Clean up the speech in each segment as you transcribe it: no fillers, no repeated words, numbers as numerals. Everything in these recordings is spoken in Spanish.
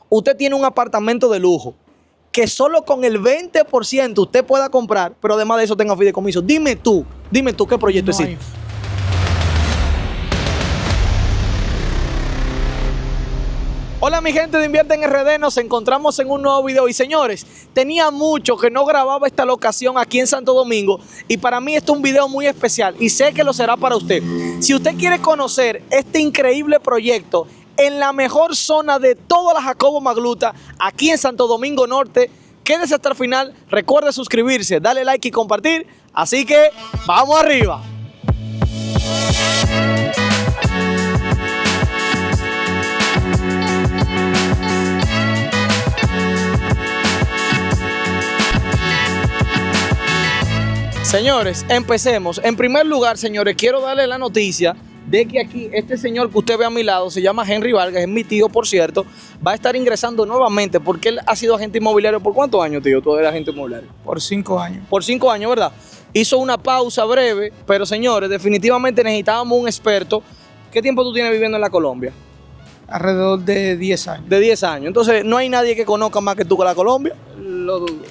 usted tiene un apartamento de lujo que solo con el 20% usted pueda comprar, pero además de eso tenga fideicomiso. Dime tú qué proyecto No existe. Hola mi gente de Invierte en RD, nos encontramos en un nuevo video y señores, tenía mucho que no grababa esta locación aquí en Santo Domingo y para mí este es un video muy especial y sé que lo será para usted. Si usted quiere conocer este increíble proyecto en la mejor zona de toda la Jacobo Magluta, aquí en Santo Domingo Norte, quédese hasta el final, recuerde suscribirse, darle like y compartir, así que ¡vamos arriba! Señores, empecemos. En primer lugar, señores, quiero darle la noticia de que aquí este señor que usted ve a mi lado se llama Henry Vargas, es mi tío, por cierto, va a estar ingresando nuevamente porque él ha sido agente inmobiliario. ¿Por cuántos años, tío, tú eres agente inmobiliario? Por 5 años. Por 5 años, ¿verdad? Hizo una pausa breve, pero señores, definitivamente necesitábamos un experto. ¿Qué tiempo tú tienes viviendo en la Colombia? Alrededor de 10 años. De 10 años. Entonces, no hay nadie que conozca más que tú que la Colombia. Lo dudo.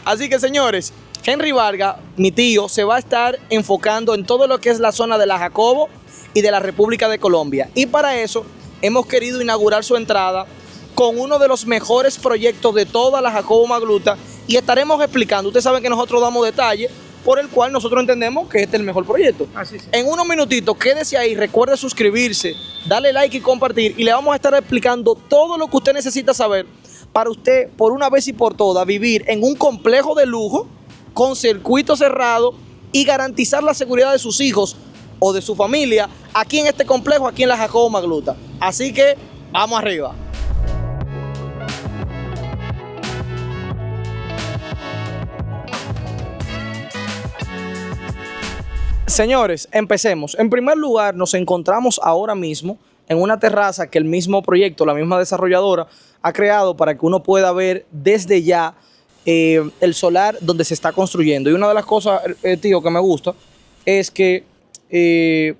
Así que, señores, Henry Vargas, mi tío, se va a estar enfocando en todo lo que es la zona de la Jacobo y de la República de Colombia. Y para eso hemos querido inaugurar su entrada con uno de los mejores proyectos de toda la Jacobo Magluta y estaremos explicando. Ustedes saben que nosotros damos detalles por el cual nosotros entendemos que este es el mejor proyecto. Así es. En unos minutitos, quédese ahí, recuerde suscribirse, darle like y compartir y le vamos a estar explicando todo lo que usted necesita saber para usted, por una vez y por todas, vivir en un complejo de lujo con circuito cerrado y garantizar la seguridad de sus hijos o de su familia aquí en este complejo, aquí en la Jacobo Magluta. Así que vamos arriba. Señores, empecemos. En primer lugar, nos encontramos ahora mismo en una terraza que el mismo proyecto, la misma desarrolladora, ha creado para que uno pueda ver desde ya el solar donde se está construyendo. Y una de las cosas, tío, que me gusta es que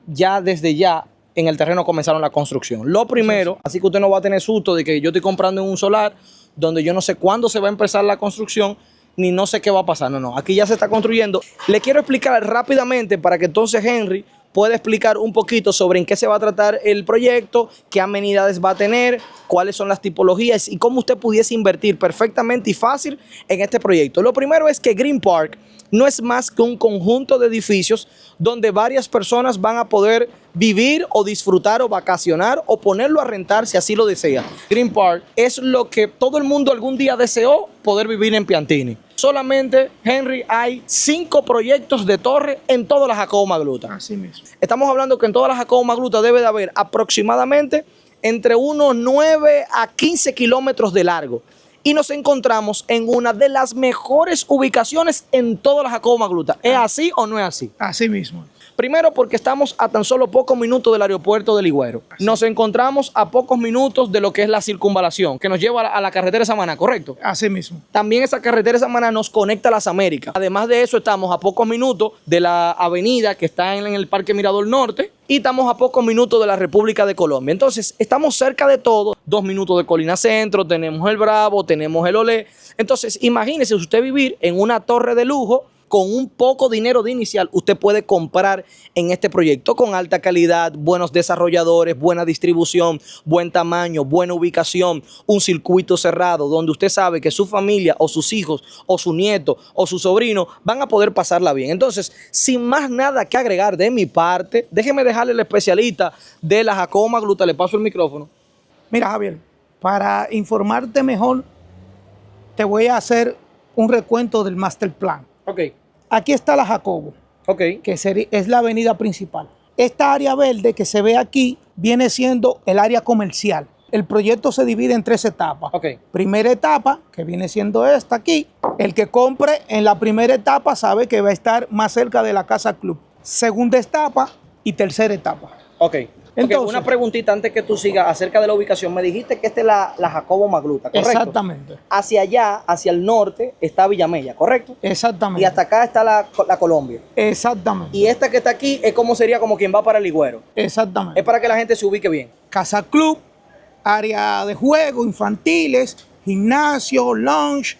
ya desde ya en el terreno comenzaron la construcción. Lo primero, así que usted no va a tener susto de que yo estoy comprando en un solar donde yo no sé cuándo se va a empezar la construcción, ni no sé qué va a pasar. No, aquí ya se está construyendo. Le quiero explicar rápidamente para que entonces Henry pueda explicar un poquito sobre en qué se va a tratar el proyecto, qué amenidades va a tener, cuáles son las tipologías y cómo usted pudiese invertir perfectamente y fácil en este proyecto. Lo primero es que Green Park no es más que un conjunto de edificios donde varias personas van a poder vivir o disfrutar o vacacionar o ponerlo a rentar si así lo desea. Green Park es lo que todo el mundo algún día deseó poder vivir en Piantini. Solamente, Henry, hay 5 proyectos de torre en toda la Jacobo Magluta. Así mismo. Estamos hablando que en toda la Jacobo Magluta debe de haber aproximadamente entre unos 9 a 15 kilómetros de largo. Y nos encontramos en una de las mejores ubicaciones en toda la Jacobo Magluta. ¿Es así o no es así? Así mismo. Primero porque estamos a tan solo pocos minutos del aeropuerto de Ligüero. Nos encontramos a pocos minutos de lo que es la circunvalación, que nos lleva a la carretera de Samaná, ¿correcto? Así mismo. También esa carretera de Samaná nos conecta a las Américas. Además de eso, estamos a pocos minutos de la avenida que está en el Parque Mirador Norte y estamos a pocos minutos de la República de Colombia. Entonces, estamos cerca de todo. 2 minutos de Colina Centro, tenemos el Bravo, tenemos el Olé. Entonces, imagínese usted vivir en una torre de lujo. Con un poco dinero de inicial, usted puede comprar en este proyecto con alta calidad, buenos desarrolladores, buena distribución, buen tamaño, buena ubicación, un circuito cerrado donde usted sabe que su familia o sus hijos o su nieto o su sobrino van a poder pasarla bien. Entonces, sin más nada que agregar de mi parte, déjeme dejarle al especialista de la Jacobo Magluta, le paso el micrófono. Mira, Javier, para informarte mejor, te voy a hacer un recuento del master plan. Ok. Aquí está la Jacobo, que es la avenida principal. Esta área verde que se ve aquí viene siendo el área comercial. El proyecto se divide en 3 etapas. Primera etapa, que viene siendo esta aquí. El que compre en la primera etapa sabe que va a estar más cerca de la Casa Club. Segunda etapa y tercera etapa. Entonces, una preguntita antes que tú sigas acerca de la ubicación. Me dijiste que esta es la Jacobo Magluta, ¿correcto? Exactamente. Hacia allá, hacia el norte, está Villamella, ¿correcto? Exactamente. Y hasta acá está la Colombia. Exactamente. Y esta que está aquí es como sería como quien va para el Ligüero. Exactamente. Es para que la gente se ubique bien. Casa Club, área de juego, infantiles, gimnasio, lounge,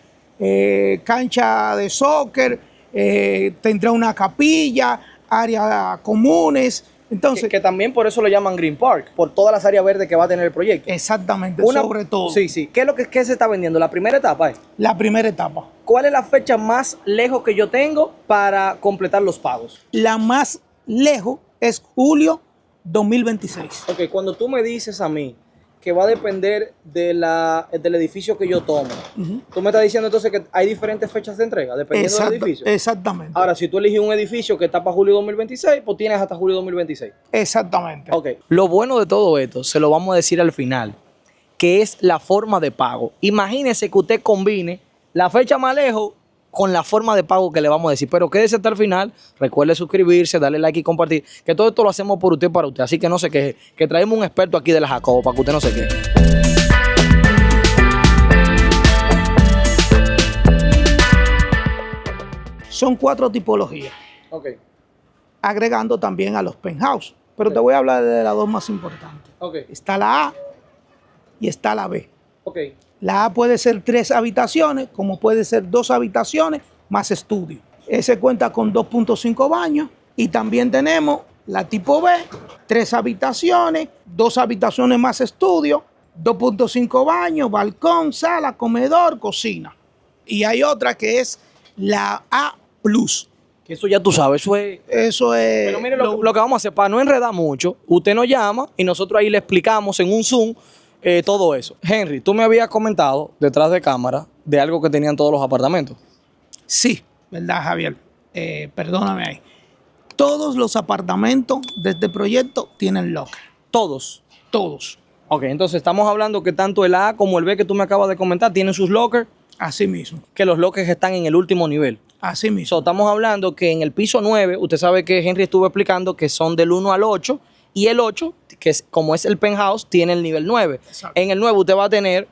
cancha de soccer, tendrá una capilla, áreas comunes. Entonces, que también por eso lo llaman Green Park, por todas las áreas verdes que va a tener el proyecto. Exactamente, sobre todo. Sí, sí. ¿Qué es lo que se está vendiendo? ¿La primera etapa? La primera etapa. ¿Cuál es la fecha más lejos que yo tengo para completar los pagos? La más lejos es julio 2026. Ok, cuando tú me dices a mí que va a depender del edificio que yo tome, tú me estás diciendo entonces que hay diferentes fechas de entrega dependiendo del edificio. Exactamente. Ahora, si tú eliges un edificio que está para julio 2026, pues tienes hasta julio 2026. Exactamente. Ok. Lo bueno de todo esto, se lo vamos a decir al final, que es la forma de pago. Imagínese que usted combine la fecha más lejos con la forma de pago que le vamos a decir. Pero quédese hasta el final. Recuerde suscribirse, darle like y compartir. Que todo esto lo hacemos por usted, para usted. Así que no se queje. Que traemos un experto aquí de la Jacobo para que usted no se queje. Son 4 tipologías. Ok. Agregando también a los penthouse. Pero te voy a hablar de las 2 más importantes. Ok. Está la A y está la B. Ok. La A puede ser 3 habitaciones, como puede ser 2 habitaciones más estudio. Ese cuenta con 2.5 baños. Y también tenemos la tipo B, 3 habitaciones, 2 habitaciones más estudio, 2.5 baños, balcón, sala, comedor, cocina. Y hay otra que es la A+. Que eso ya tú sabes, Eso es... Pero mire lo que vamos a hacer, para no enredar mucho, usted nos llama y nosotros ahí le explicamos en un Zoom todo eso. Henry, tú me habías comentado detrás de cámara de algo que tenían todos los apartamentos. Sí, ¿verdad, Javier? Perdóname ahí. Todos los apartamentos de este proyecto tienen locker. ¿Todos? Todos. Ok, entonces estamos hablando que tanto el A como el B que tú me acabas de comentar tienen sus lockers. Así mismo. Que los lockers están en el último nivel. Así mismo. So, estamos hablando que en el piso 9, usted sabe que Henry estuvo explicando que son del 1 al 8, y el 8, que es, como es el penthouse, tiene el nivel 9. Exacto. En el 9 usted va a tener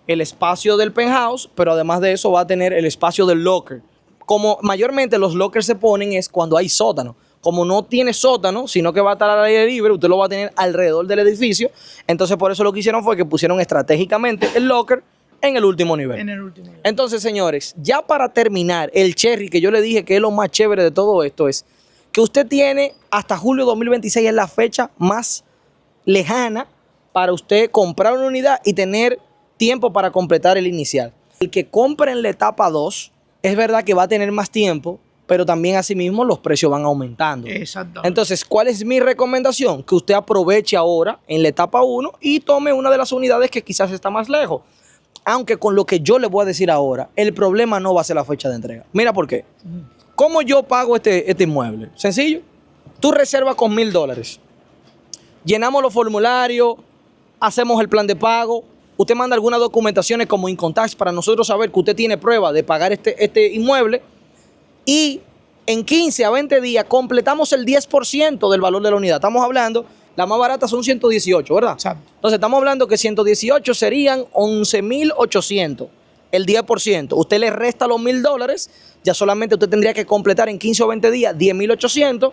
el espacio del penthouse, pero además de eso va a tener el espacio del locker. Como mayormente los lockers se ponen es cuando hay sótano. Como no tiene sótano, sino que va a estar al aire libre, usted lo va a tener alrededor del edificio. Entonces por eso lo que hicieron fue que pusieron estratégicamente el locker en el último nivel. En el último nivel. Entonces, señores, ya para terminar, el cherry que yo le dije que es lo más chévere de todo esto es que usted tiene hasta julio 2026, es la fecha más lejana para usted comprar una unidad y tener tiempo para completar el inicial. El que compre en la etapa 2, es verdad que va a tener más tiempo, pero también asimismo los precios van aumentando. Exactamente. Entonces, ¿cuál es mi recomendación? Que usted aproveche ahora en la etapa 1 y tome una de las unidades que quizás está más lejos. Aunque con lo que yo le voy a decir ahora, el problema no va a ser la fecha de entrega. Mira por qué. ¿Cómo yo pago este inmueble? Sencillo. Tú reservas con $1,000. Llenamos los formularios, hacemos el plan de pago. Usted manda algunas documentaciones como Income Tax para nosotros saber que usted tiene prueba de pagar este inmueble. Y en 15 a 20 días completamos el 10% del valor de la unidad. Estamos hablando, la más barata son 118, ¿verdad? Exacto. Entonces estamos hablando que 118 serían 11,800, el 10%. Usted le resta los $1,000, ya solamente usted tendría que completar en 15 o 20 días 10,800.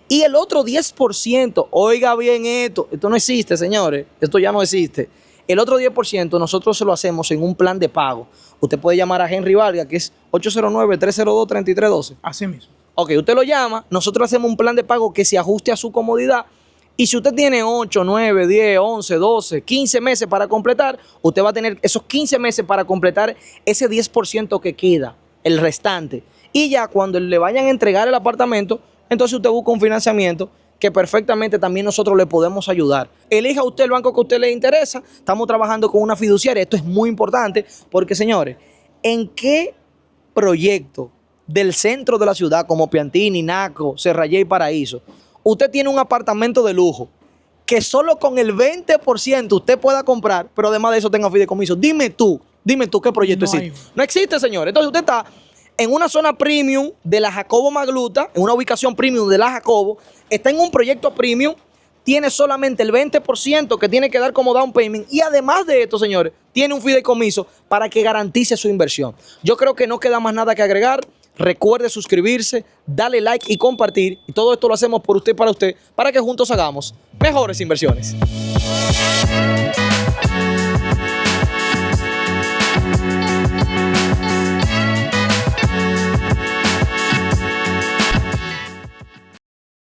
Y el otro 10%, oiga bien esto no existe, señores, esto ya no existe. El otro 10% nosotros se lo hacemos en un plan de pago. Usted puede llamar a Henry Vargas, que es 809-302-3312. Así mismo. Ok, usted lo llama, nosotros hacemos un plan de pago que se ajuste a su comodidad. Y si usted tiene 8, 9, 10, 11, 12, 15 meses para completar, usted va a tener esos 15 meses para completar ese 10% que queda, el restante. Y ya cuando le vayan a entregar el apartamento, entonces usted busca un financiamiento que perfectamente también nosotros le podemos ayudar. Elija usted el banco que a usted le interesa. Estamos trabajando con una fiduciaria. Esto es muy importante porque, señores, ¿en qué proyecto del centro de la ciudad como Piantini, Naco, Serrayé y Paraíso usted tiene un apartamento de lujo que solo con el 20% usted pueda comprar, pero además de eso tenga fideicomiso? Dime tú qué proyecto existe. No existe, señor. Entonces usted está en una zona premium de la Jacobo Magluta, en una ubicación premium de la Jacobo, está en un proyecto premium, tiene solamente el 20% que tiene que dar como down payment y además de esto, señores, tiene un fideicomiso para que garantice su inversión. Yo creo que no queda más nada que agregar. Recuerde suscribirse, darle like y compartir. Y todo esto lo hacemos por usted y para usted, para que juntos hagamos mejores inversiones.